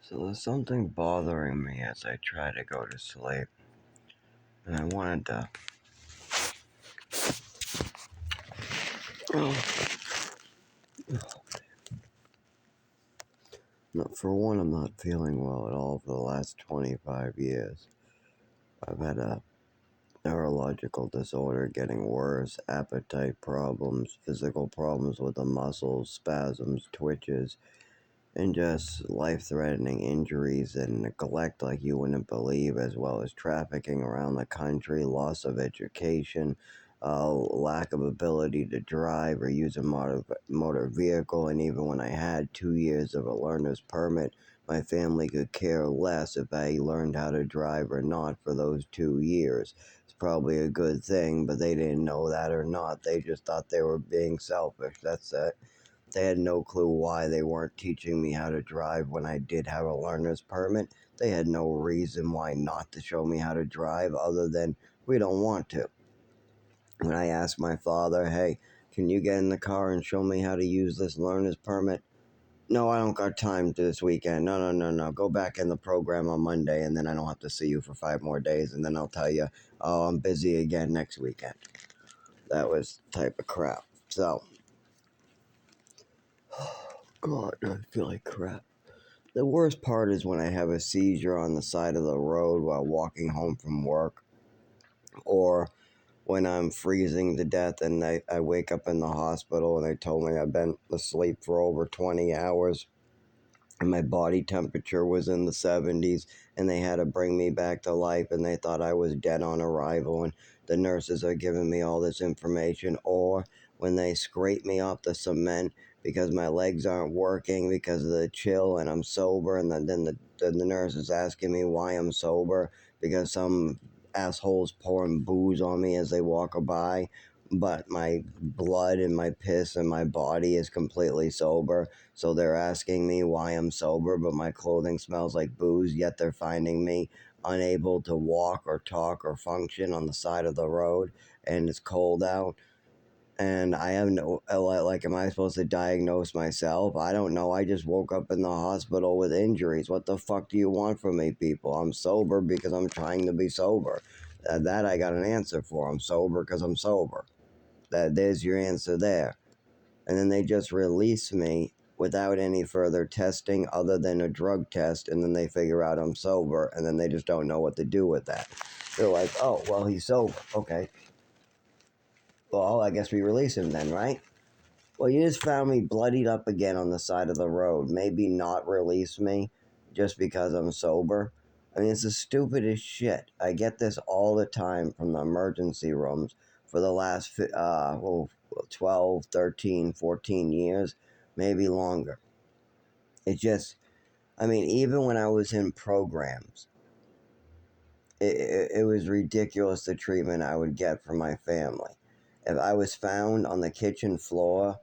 So there's something bothering me as I try to go to sleep. And I wanted to. For one, I'm not feeling well at all for the last 25 years. I've had a neurological disorder getting worse, appetite problems, physical problems with the muscles, spasms, twitches, and just life-threatening injuries and neglect like you wouldn't believe, as well as trafficking around the country, loss of education, lack of ability to drive or use a motor vehicle. And even when I had 2 years of a learner's permit, my family could care less if I learned how to drive or not for those 2 years. It's probably a good thing, but they didn't know that or not. They just thought they were being selfish. That's it. They had no clue why they weren't teaching me how to drive when I did have a learner's permit. They had no reason why not to show me how to drive other than we don't want to. When I asked my father, hey, can you get in the car and show me how to use this learner's permit? No, I don't got time this weekend. No. Go back in the program on Monday and then I don't have to see you for 5 more days. And then I'll tell you, oh, I'm busy again next weekend. That was the type of crap. So, God, I feel like crap. The worst part is when I have a seizure on the side of the road while walking home from work, or when I'm freezing to death and I wake up in the hospital and they told me I've been asleep for over 20 hours and my body temperature was in the 70s and they had to bring me back to life and they thought I was dead on arrival and the nurses are giving me all this information. Or when they scrape me off the cement because my legs aren't working because of the chill and I'm sober, and then the nurse is asking me why I'm sober because some assholes pouring booze on me as they walk by, but my blood and my piss and my body is completely sober. So they're asking me why I'm sober, but my clothing smells like booze, yet they're finding me unable to walk or talk or function on the side of the road, and it's cold out. And I have no, like, am I supposed to diagnose myself? I don't know. I just woke up in the hospital with injuries. What the fuck do you want from me, people? I'm sober because I'm trying to be sober. That I got an answer for. I'm sober because I'm sober. There's your answer there. And then they just release me without any further testing other than a drug test, and then they figure out I'm sober, and then they just don't know what to do with that. They're like, oh, well, he's sober. Okay. Well, I guess we release him then, right? Well, you just found me bloodied up again on the side of the road. Maybe not release me just because I'm sober. I mean, it's the stupidest shit. I get this all the time from the emergency rooms for the last 12, 13, 14 years, maybe longer. It just, I mean, even when I was in programs, it was ridiculous the treatment I would get from my family. If I was found on the kitchen floor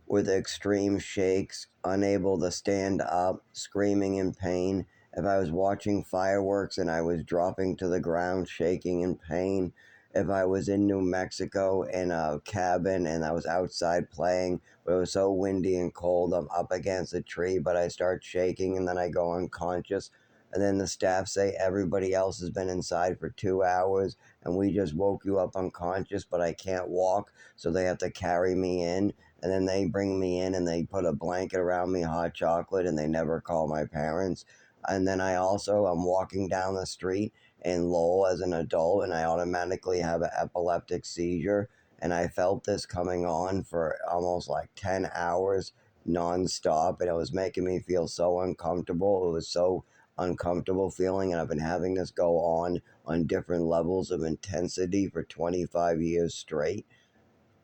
with extreme shakes, unable to stand up, screaming in pain, if I was watching fireworks and I was dropping to the ground, shaking in pain, if I was in New Mexico in a cabin and I was outside playing, but it was so windy and cold, I'm up against a tree, but I start shaking and then I go unconscious. And then the staff say everybody else has been inside for 2 hours and we just woke you up unconscious, but I can't walk, so they have to carry me in. And then they bring me in and they put a blanket around me, hot chocolate, and they never call my parents. And then I'm walking down the street in Lowell as an adult and I automatically have an epileptic seizure. And I felt this coming on for almost like 10 hours nonstop. And it was making me feel so uncomfortable. It was so uncomfortable feeling. And I've been having this go on different levels of intensity for 25 years straight,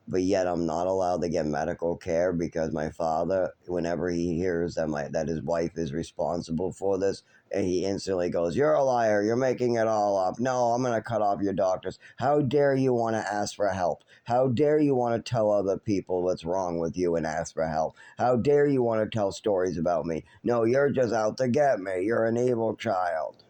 but yet I'm not allowed to get medical care because my father, whenever he hears that his wife is responsible for this, and he instantly goes, "You're a liar. You're making it all up. No, I'm going to cut off your doctors. How dare you want to ask for help? How dare you want to tell other people what's wrong with you and ask for help? How dare you want to tell stories about me? No, you're just out to get me. You're an evil child."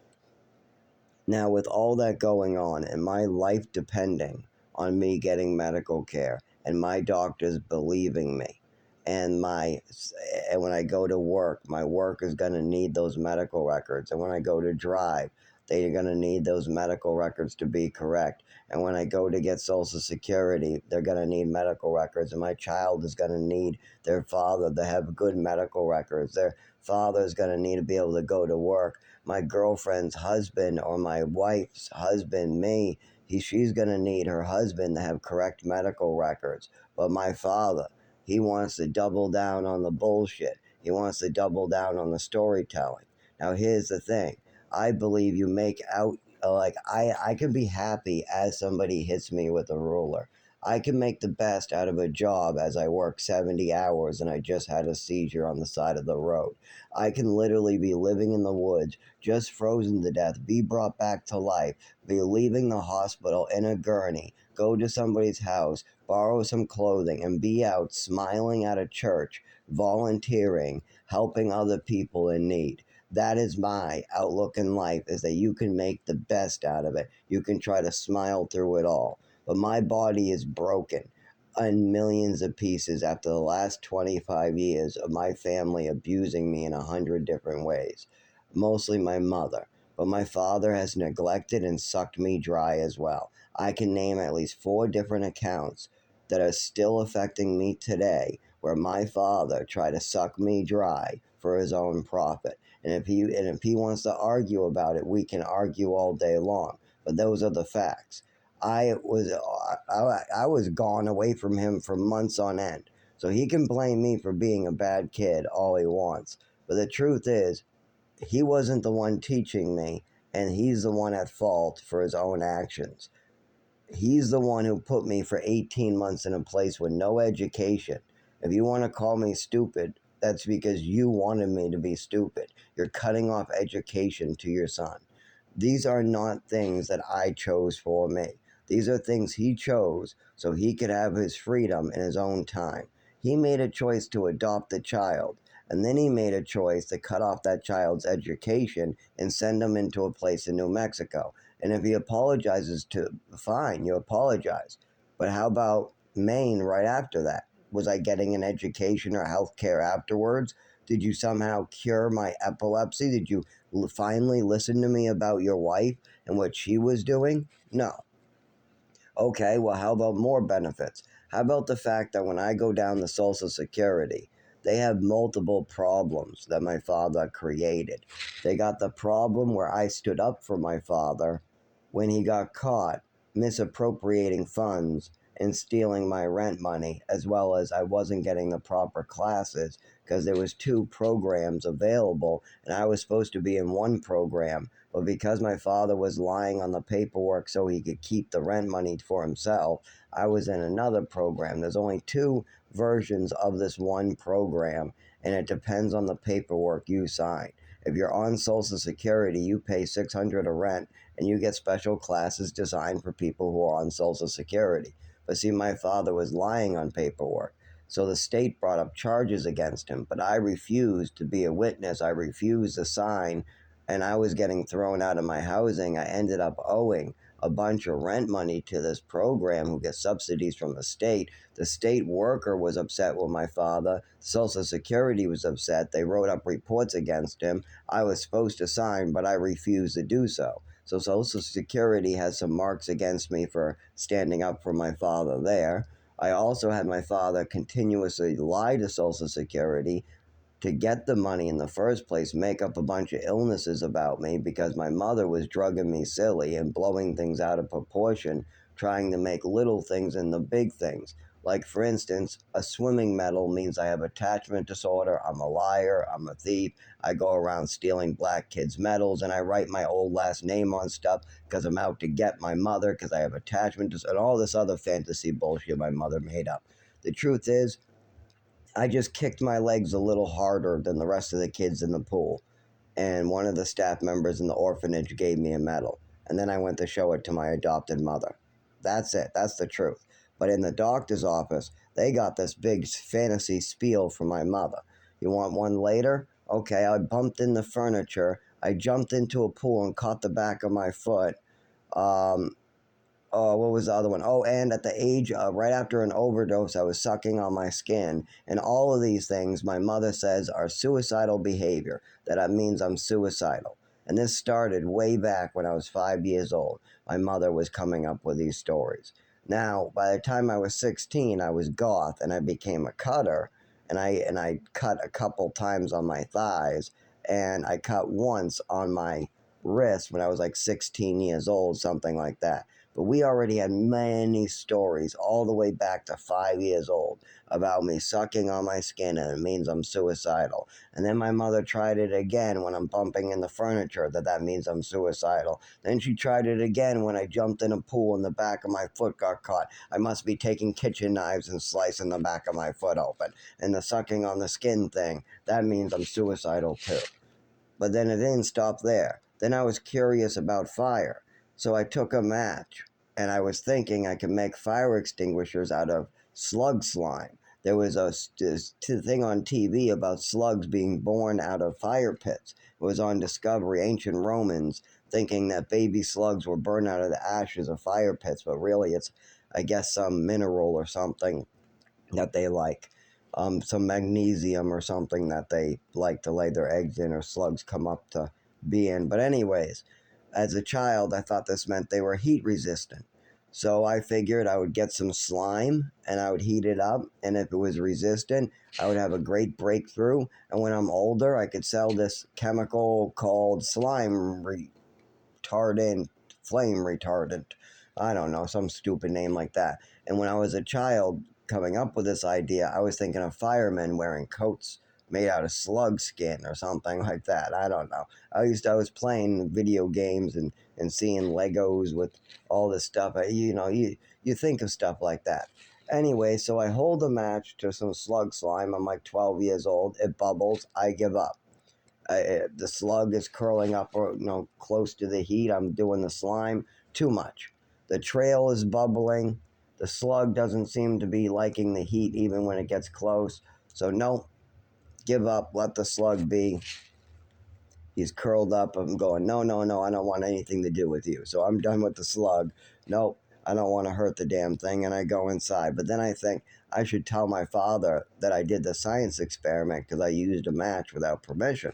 Now, with all that going on and my life depending on me getting medical care and my doctors believing me and when I go to work, my work is going to need those medical records. And when I go to drive, they're going to need those medical records to be correct. And when I go to get Social Security, they're going to need medical records. And my child is going to need their father to have good medical records. Their father is going to need to be able to go to work. My girlfriend's husband or my wife's husband, me, she's going to need her husband to have correct medical records. But my father, he wants to double down on the bullshit. He wants to double down on the storytelling. Now, here's the thing. I believe you make out, like, I can be happy as somebody hits me with a ruler. I can make the best out of a job as I work 70 hours and I just had a seizure on the side of the road. I can literally be living in the woods, just frozen to death, be brought back to life, be leaving the hospital in a gurney, go to somebody's house, borrow some clothing, and be out smiling at a church, volunteering, helping other people in need. That is my outlook in life, is that you can make the best out of it. You can try to smile through it all. But my body is broken in millions of pieces after the last 25 years of my family abusing me in 100 different ways. Mostly my mother. But my father has neglected and sucked me dry as well. I can name at least 4 different accounts that are still affecting me today, where my father tried to suck me dry for his own profit. And if he wants to argue about it, we can argue all day long. But those are the facts. I was gone away from him for months on end. So he can blame me for being a bad kid all he wants. But the truth is, he wasn't the one teaching me, and he's the one at fault for his own actions. He's the one who put me for 18 months in a place with no education. If you want to call me stupid, that's because you wanted me to be stupid. You're cutting off education to your son. These are not things that I chose for me. These are things he chose so he could have his freedom in his own time. He made a choice to adopt a child, and then he made a choice to cut off that child's education and send him into a place in New Mexico. And if he apologizes to, fine, you apologize. But how about Maine right after that? Was I getting an education or health care afterwards? Did you somehow cure my epilepsy? Did you finally listen to me about your wife and what she was doing? No. Okay, well, how about more benefits? How about the fact that when I go down to Social Security, they have multiple problems that my father created. They got the problem where I stood up for my father when he got caught misappropriating funds and stealing my rent money, as well as I wasn't getting the proper classes because there was 2 programs available and I was supposed to be in one program, but because my father was lying on the paperwork so he could keep the rent money for himself, I was in another program. There's only 2 versions of this one program, and it depends on the paperwork you sign. If you're on Social Security, you pay $600 a rent, and you get special classes designed for people who are on Social Security. But see, my father was lying on paperwork. So the state brought up charges against him, but I refused to be a witness. I refused to sign, and I was getting thrown out of my housing. I ended up owing a bunch of rent money to this program who gets subsidies from the state. The state worker was upset with my father. Social Security was upset. They wrote up reports against him. I was supposed to sign, but I refused to do so. So Social Security has some marks against me for standing up for my father there. I also had my father continuously lie to Social Security to get the money in the first place, make up a bunch of illnesses about me because my mother was drugging me silly and blowing things out of proportion, trying to make little things into big things. Like, for instance, a swimming medal means I have attachment disorder, I'm a liar, I'm a thief, I go around stealing black kids' medals, and I write my old last name on stuff because I'm out to get my mother because I have attachment disorder, and all this other fantasy bullshit my mother made up. The truth is, I just kicked my legs a little harder than the rest of the kids in the pool, and one of the staff members in the orphanage gave me a medal, and then I went to show it to my adopted mother. That's it. That's the truth. But in the doctor's office, they got this big fantasy spiel from my mother. You want one later? Okay, I bumped in the furniture. I jumped into a pool and caught the back of my foot. Um, what was the other one? Oh, and at the age right after an overdose, I was sucking on my skin. And all of these things, my mother says, are suicidal behavior. That means I'm suicidal. And this started way back when I was 5 years old. My mother was coming up with these stories. Now, by the time I was 16, I was goth and I became a cutter. And I cut a couple times on my thighs, and I cut once on my wrist when I was like 16 years old, something like that. But we already had many stories all the way back to 5 years old about me sucking on my skin, and it means I'm suicidal. And then my mother tried it again when I'm bumping in the furniture, that means I'm suicidal. Then she tried it again when I jumped in a pool and the back of my foot got caught. I must be taking kitchen knives and slicing the back of my foot open. And the sucking on the skin thing, that means I'm suicidal too. But then it didn't stop there. Then I was curious about fire. So I took a match, and I was thinking I could make fire extinguishers out of slug slime. There was this thing on TV about slugs being born out of fire pits. It was on Discovery, ancient Romans thinking that baby slugs were burned out of the ashes of fire pits, but really it's, I guess, some mineral or something that they like, some magnesium or something that they like to lay their eggs in, or slugs come up to be in. But anyways, as a child, I thought this meant they were heat resistant. So I figured I would get some slime and I would heat it up, and if it was resistant, I would have a great breakthrough. And when I'm older, I could sell this chemical called slime retardant, flame retardant. I don't know, some stupid name like that. And when I was a child coming up with this idea, I was thinking of firemen wearing coats made out of slug skin or something like that. I don't know. I was playing video games and seeing Legos with all this stuff. You think of stuff like that. Anyway, so I hold a match to some slug slime. I'm like 12 years old. It bubbles. I give up. The slug is curling up, close to the heat. I'm doing the slime too much. The trail is bubbling. The slug doesn't seem to be liking the heat even when it gets close. So no, give up. Let the slug be. He's curled up. I'm going, no, no, no, I don't want anything to do with you. So I'm done with the slug. Nope, I don't want to hurt the damn thing. And I go inside. But then I think I should tell my father that I did the science experiment because I used a match without permission.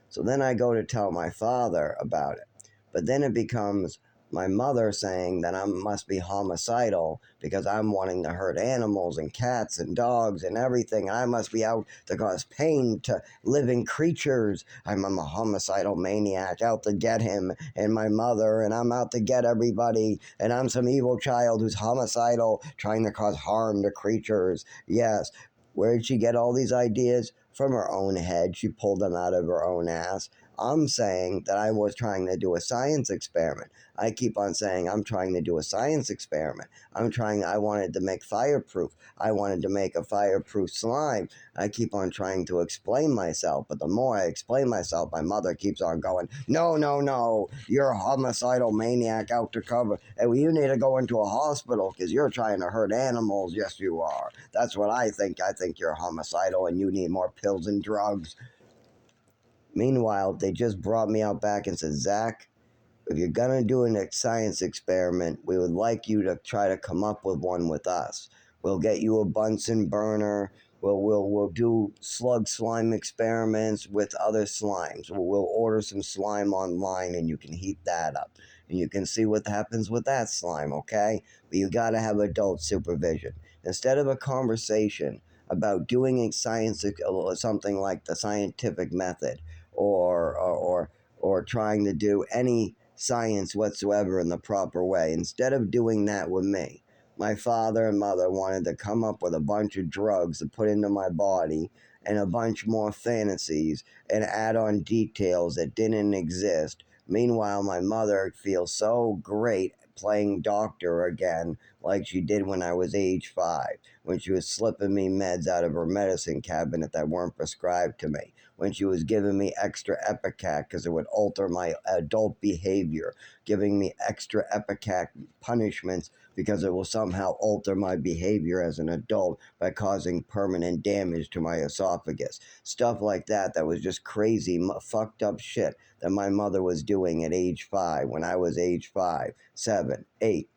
So then I go to tell my father about it. But then it becomes my mother saying that I must be homicidal because I'm wanting to hurt animals and cats and dogs and everything. I must be out to cause pain to living creatures. I'm a homicidal maniac out to get him and my mother, and I'm out to get everybody, and I'm some evil child who's homicidal, trying to cause harm to creatures. Yes. Where did she get all these ideas? From her own head. She pulled them out of her own ass. I'm saying that I was trying to do a science experiment. I keep on saying I'm trying to do a science experiment. I wanted to make fireproof. I wanted to make a fireproof slime. I keep on trying to explain myself, but the more I explain myself, my mother keeps on going, no, no, no, you're a homicidal maniac out to cover, and you need to go into a hospital because you're trying to hurt animals. Yes, you are. That's what I think. I think you're homicidal and you need more pills and drugs. Meanwhile, they just brought me out back and said, Zach, if you're going to do a science experiment, we would like you to try to come up with one with us. We'll get you a Bunsen burner. We'll do slug slime experiments with other slimes. We'll order some slime online and you can heat that up. And you can see what happens with that slime, okay? But you got to have adult supervision. Instead of a conversation about doing a science, something like the scientific method, or trying to do any science whatsoever in the proper way. Instead of doing that with me, my father and mother wanted to come up with a bunch of drugs to put into my body and a bunch more fantasies and add on details that didn't exist. Meanwhile, my mother feels so great playing doctor again like she did when I was age 5, when she was slipping me meds out of her medicine cabinet that weren't prescribed to me, when she was giving me extra Epicac because it would alter my adult behavior, giving me extra Epicac punishments because it will somehow alter my behavior as an adult by causing permanent damage to my esophagus. Stuff like that was just crazy, fucked up shit that my mother was doing at age 5 when I was age 5, 7, 8.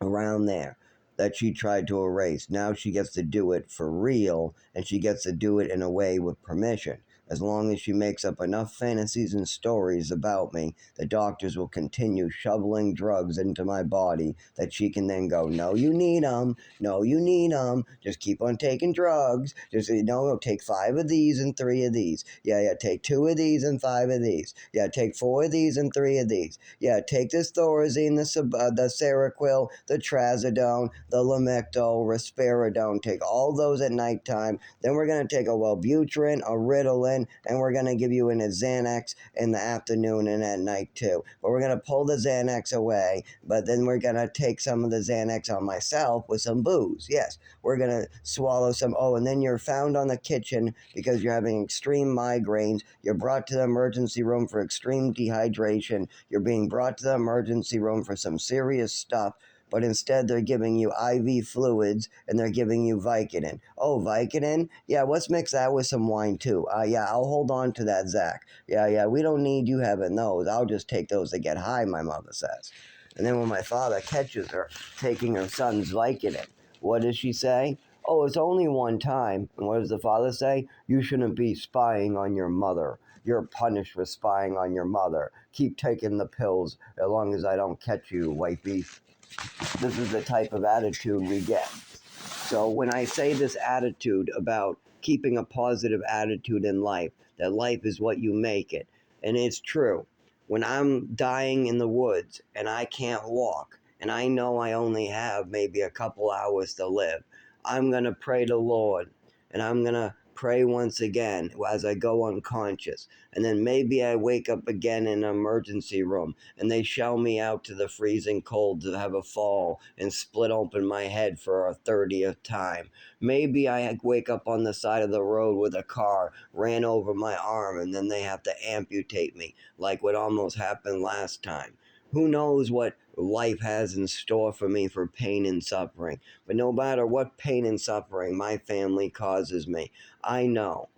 around there that she tried to erase. Now she gets to do it for real, and she gets to do it in a way with permission. As long as she makes up enough fantasies and stories about me, the doctors will continue shoveling drugs into my body that she can then go, no, you need them. No, you need them. Just keep on taking drugs. Just, no, take 5 of these and 3 of these. Yeah, take 2 of these and 5 of these. Yeah, take 4 of these and 3 of these. Yeah, take this Thorazine, the Seroquel, the Trazodone, the Lamictal, Risperidone. Take all those at nighttime. Then we're going to take a Wellbutrin, a Ritalin, and we're going to give you a Xanax in the afternoon and at night too. But we're going to pull the Xanax away, but then we're going to take some of the Xanax on myself with some booze. Yes, we're going to swallow some. Oh, and then you're found on the kitchen because you're having extreme migraines. You're brought to the emergency room for extreme dehydration. You're being brought to the emergency room for some serious stuff, but instead they're giving you IV fluids and they're giving you Vicodin. Oh, Vicodin? Yeah, let's mix that with some wine too. Yeah, I'll hold on to that, Zach. Yeah, we don't need you having those. I'll just take those to get high, my mother says. And then when my father catches her taking her son's Vicodin, what does she say? Oh, it's only one time. And what does the father say? You shouldn't be spying on your mother. You're punished for spying on your mother. Keep taking the pills as long as I don't catch you, wifey. This is the type of attitude we get. So when I say this attitude about keeping a positive attitude in life, that life is what you make it, and it's true. When I'm dying in the woods and I can't walk, and I know I only have maybe a couple hours to live, I'm going to pray to Lord, and I'm going to pray once again as I go unconscious. And then maybe I wake up again in an emergency room and they shell me out to the freezing cold to have a fall and split open my head for a 30th time. Maybe I wake up on the side of the road with a car, ran over my arm, and then they have to amputate me, like what almost happened last time. Who knows what life has in store for me for pain and suffering? But no matter what pain and suffering my family causes me, I know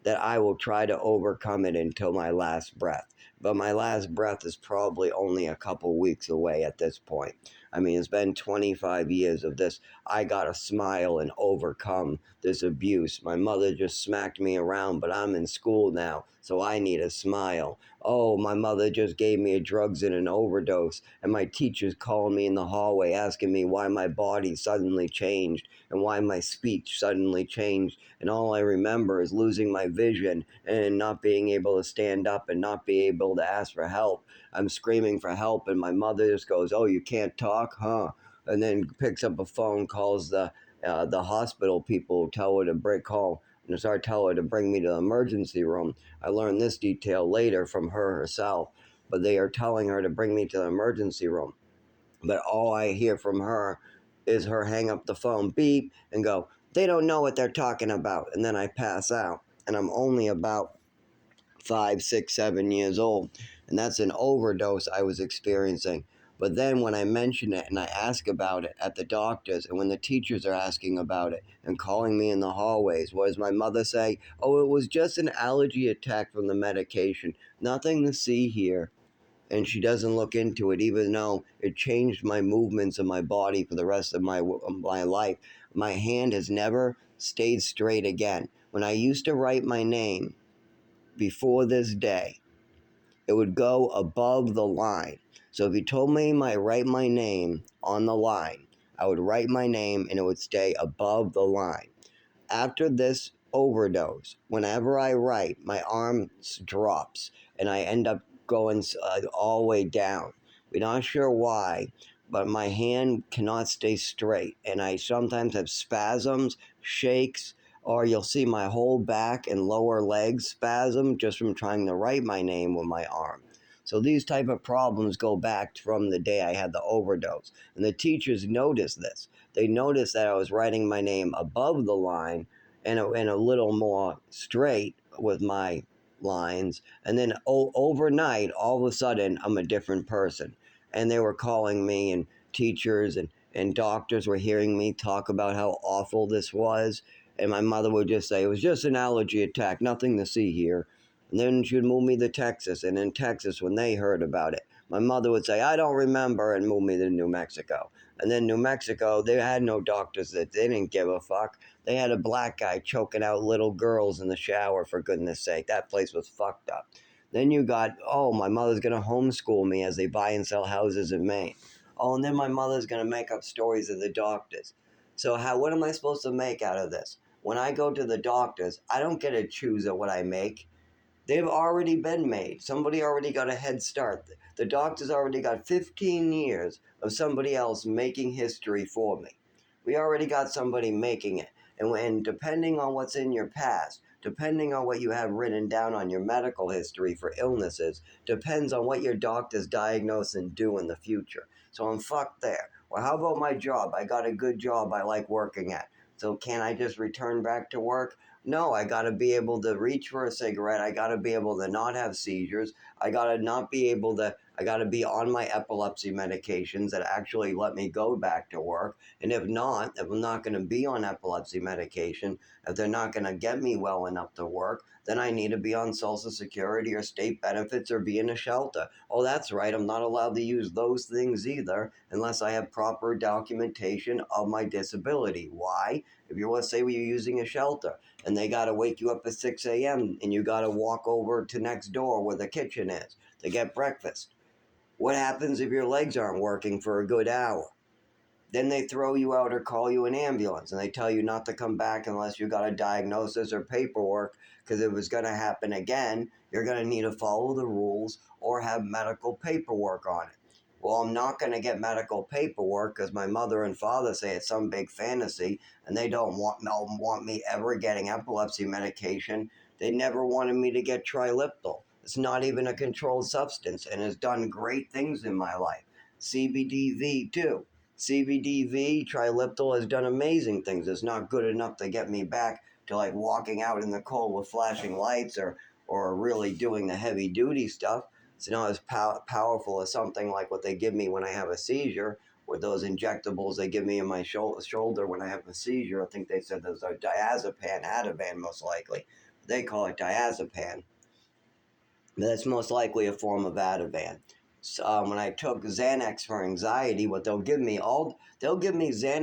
that I will try to overcome it until my last breath. But my last breath is probably only a couple weeks away at this point. I mean, it's been 25 years of this. I gotta smile and overcome this abuse. My mother just smacked me around, but I'm in school now, so I need a smile. Oh, my mother just gave me a drugs and an overdose, and my teacher's calling me in the hallway asking me why my body suddenly changed and why my speech suddenly changed. And all I remember is losing my vision and not being able to stand up and not be able to ask for help. I'm screaming for help, and my mother just goes, "Oh, you can't talk, huh?" And then picks up a phone, calls the hospital people, tell her to tell her to bring me to the emergency room. I learned this detail later from her herself, but they are telling her to bring me to the emergency room. But all I hear from her is her hang up the phone, beep, and go, "They don't know what they're talking about." And then I pass out. And I'm only about 5, 6, 7 years old. And that's an overdose I was experiencing. But then when I mention it and I ask about it at the doctors, and when the teachers are asking about it and calling me in the hallways, what does my mother say? Oh, it was just an allergy attack from the medication. Nothing to see here. And she doesn't look into it, even though it changed my movements of my body for the rest of my life. My hand has never stayed straight again. When I used to write my name before this day, it would go above the line. So if you told me write my name on the line, I would write my name and it would stay above the line. After this overdose, whenever I write, my arm drops and I end up going all the way down. We're not sure why, but my hand cannot stay straight, and I sometimes have spasms, shakes, or you'll see my whole back and lower legs spasm just from trying to write my name with my arm. So these type of problems go back from the day I had the overdose, and the teachers noticed this. They noticed that I was writing my name above the line and a little more straight with my lines. And then overnight, all of a sudden, I'm a different person. And they were calling me, and teachers and doctors were hearing me talk about how awful this was. And my mother would just say, it was just an allergy attack, nothing to see here. And then she would move me to Texas. And in Texas, when they heard about it, my mother would say, I don't remember, and move me to New Mexico. And then New Mexico, they had no doctors that they didn't give a fuck. They had a black guy choking out little girls in the shower, for goodness sake. That place was fucked up. Then you got, oh, my mother's going to homeschool me as they buy and sell houses in Maine. Oh, and then my mother's going to make up stories of the doctors. So what am I supposed to make out of this? When I go to the doctors, I don't get to choose what I make. They've already been made. Somebody already got a head start. The doctor's already got 15 years of somebody else making history for me. We already got somebody making it. And depending on what's in your past, depending on what you have written down on your medical history for illnesses, depends on what your doctors diagnose and do in the future. So I'm fucked there. Well, how about my job? I got a good job I like working at. So can I just return back to work? No, I got to be able to reach for a cigarette. I got to be able to not have seizures. I got to not be able to, I got to be on my epilepsy medications that actually let me go back to work. And if not, if I'm not going to be on epilepsy medication, if they're not going to get me well enough to work, then I need to be on Social Security or state benefits or be in a shelter. Oh, that's right. I'm not allowed to use those things either unless I have proper documentation of my disability. Why? If you want to say you're using a shelter, and they got to wake you up at 6 a.m. and you got to walk over to next door where the kitchen is to get breakfast. What happens if your legs aren't working for a good hour? Then they throw you out or call you an ambulance and they tell you not to come back unless you got a diagnosis or paperwork, because if it's going to happen again, you're going to need to follow the rules or have medical paperwork on it. Well, I'm not going to get medical paperwork because my mother and father say it's some big fantasy and they don't want me ever getting epilepsy medication. They never wanted me to get triliptal. It's not even a controlled substance and has done great things in my life. CBDV too. CBDV, triliptal has done amazing things. It's not good enough to get me back to like walking out in the cold with flashing lights or really doing the heavy duty stuff. It's not as powerful as something like what they give me when I have a seizure, with those injectables they give me in my shoulder when I have a seizure. I think they said those are diazepam, Ativan most likely. They call it diazepam. That's most likely a form of Ativan. So, when I took Xanax for anxiety, what they'll give me Xanax